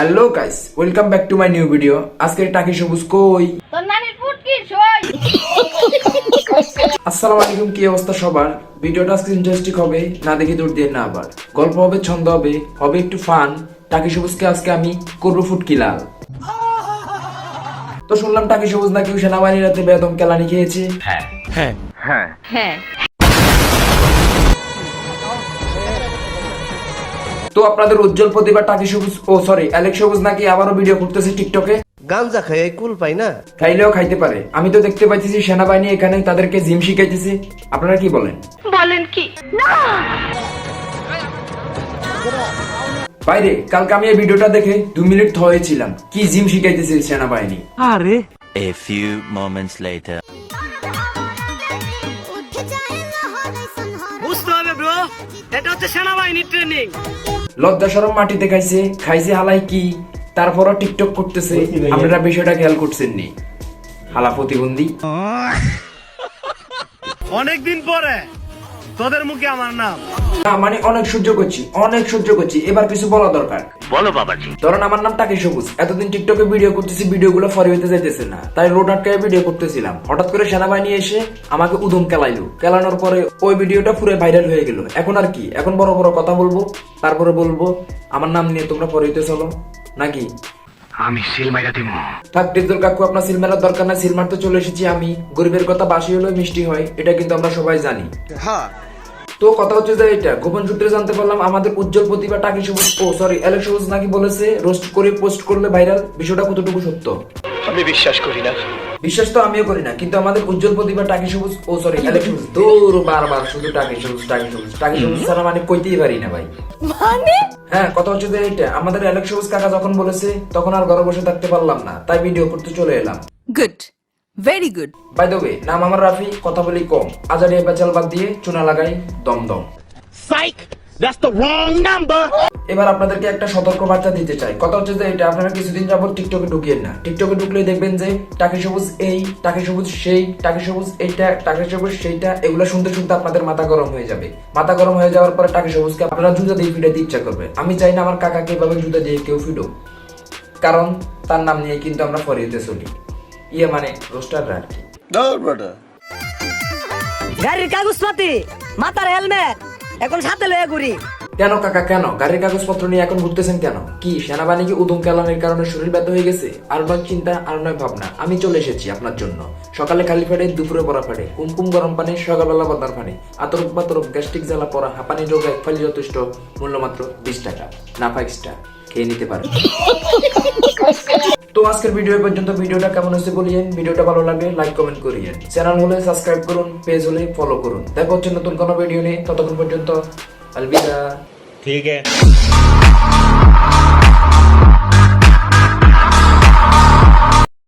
Hello guys, welcome back to my new video. আজকে টাকি সবুজ কই? তোর নানির ফুট কি সই? আসসালামু আলাইকুম, কি অবস্থা সবার? ভিডিওটা আজকে ইন্টারেস্টিং হবে, না দেখে দূর দিয়ে না। আবার গল্প হবে, ছন্দ হবে, হবে একটু ফান। টাকি সবুজকে আজকে আমি করবো ফুটকি লাল। তো শুনলাম টাকি সবুজ নাকি সেনাবাহিনীর রাতে বেদম কেলানি খেয়েছে। হ্যাঁ তো আপনাদের উজ্জ্বল প্রতিভা টাকি সবুজ অ্যালেক্স সবুজ নাকি আবারও ভিডিও করতেছে টিকটকে। গাঞ্জা খাই কুল পাই না, খাইলেও খাইতে পারে। আমি তো দেখতে পাইতেছি সেনাবাহিনী এখানে তাদেরকে জিম শিখাইতেছে। আপনারা কি বলেন? কি না বাইরে কালকে আমি এই ভিডিওটা দেখে 2 মিনিট হয়েছিলাম। কি জিম শিখাইতেছে সেনাবাহিনী। A few moments later. বুঝতে হবে ব্রো, এটা হচ্ছে সেনাবাহিনীর ট্রেনিং। লজ্জা শরম মাটিতে খাইছে হালাই কি, তারপরও টিকটক করতেছে। আপনারা বিষয়টা খেয়াল করছেন নি? হালা প্রতিবন্ধী। অনেকদিন পরে তোদের মুখে আমার নাম। না মানে অনেক সহ্য করছি, এবার কিছু বলা দরকার। বলো বাবাজি। ধরেন আমার নাম টাকি সবুজ, এতদিন টিকটকে ভিডিও করতেছি, ভিডিওগুলো ফরি হইতে যাইতেছে না, তাই রোড আটকায় ভিডিও করতেছিলাম। হঠাৎ করে সেনাবাহিনী এসে আমাকে উদম কেলানোর পরে ওই ভিডিওটা পুরো ভাইরাল হয়ে গেল। এখন আর কি, এখন বড় বড় কথা বলবো, তারপরে বলবো আমার নাম নিয়ে তোমরা ফরি হইতে চলো নাকি? আমি সিল মাইরা দিমু। থাক ডিজল কাকু, আপনার সিল মারার দরকার না, সিল মারতে চলে এসেছি আমি। গরিবের কথা বাসি হলেও মিষ্টি হয়, এটা কিন্তু আমরা সবাই জানি। তো কথা হচ্ছে যে এটা গোপন সূত্রে জানতে পারলাম আমাদের উজ্জ্বল প্রতিভা টাকি সবুজ অ্যালেক্স সবুজ নাকি বলেছে রোস্ট করে পোস্ট করলে ভাইরাল। বিষয়টা কতটুকু সত্য আমি বিশ্বাস করি না। বিশ্বাস তো আমিও করি না, কিন্তু আমাদের উজ্জ্বল প্রতিভা টাকি সবুজ অ্যালেক্স সবুজ দূর বারবার শুধু টাকি সবুজ ছাড়া মানে কইতেই পারি না ভাই। হ্যাঁ, কথা হচ্ছে যে এটা আমাদের অ্যালেক্স সবুজ কাকা যখন বলেছে তখন আর ঘরে বসে থাকতে পারলাম না, তাই ভিডিও করতে চলে এলাম। Good, very good. By the way, নাম আমার রাফি, কথা বলি কম, আজারিয়া বেচাল বাদ দিয়ে চুনা লাগাই দমদম। এবার আপনাদেরকে একটা সতর্ক বার্তা দিতে চাই। কথা হচ্ছে যে এটা আপনারা কিছুদিন যাবত টিকটকে ঢুকিয়েন না। টিকটকে ঢুকলে দেখবেন যে টাকি সবুজ এই, টাকি সবুজ সেই, টাকি সবুজ এইটা, টাকি সবুজ সেইটা, এগুলো শুনতে শুনতে আপনাদের মাথা গরম হয়ে যাবে। মাথা গরম হয়ে যাওয়ার পরে টাকি সবুজকে আপনারা জুতা দিয়ে ফিটাতে ইচ্ছা করবে। আমি চাই না আমার কাকাকে এভাবে জুতা দিয়ে কেউ ফিডো, কারণ তার নাম নিয়ে কিন্তু আমরা ফরিয়েতে চলি। মানে রোস্টাররা আর কি। গাড়ির কাগজপাতি, মাথার হেলমেট এখন সাথে লয়ে ঘুরি। কেন কাকা, কেন গাড়ির কাগজপত্র নিয়ে এখন ঘুরতেছেন কেন? কি সেনাবাহিনীকে উদম কেলানির কারণে শরীর ব্যথা হয়ে গেছে? আর নয় চিন্তা, আর নয় ভাবনা, আমি চলে এসেছি আপনার জন্য। সকালে খালি পেটে, দুপুরে পরা পেটে, কুমকুম গরম পানি, সকালবেলা বদার পানি, আতরক পাতরক, গ্যাস্ট্রিক জ্বালা পড়া, হাঁপানি রোগ এক ফালি যথেষ্ট। মূল্য মাত্র 20 টাকা, নাফা এক্সট্রা, খেয়ে নিতে পারেন। তো আজকের ভিডিও পর্যন্ত। ভিডিওটা কেমন হয়েছে বলিয়েন, ভিডিওটা ভালো লাগলে লাইক কমেন্ট করিয়েন, চ্যানেল হলে সাবস্ক্রাইব করুন, পেজ হলে ফলো করুন। দেখা হচ্ছে নতুন কোনো ভিডিও নিয়ে, ততক্ষণ পর্যন্ত अलविदा। ठीक है।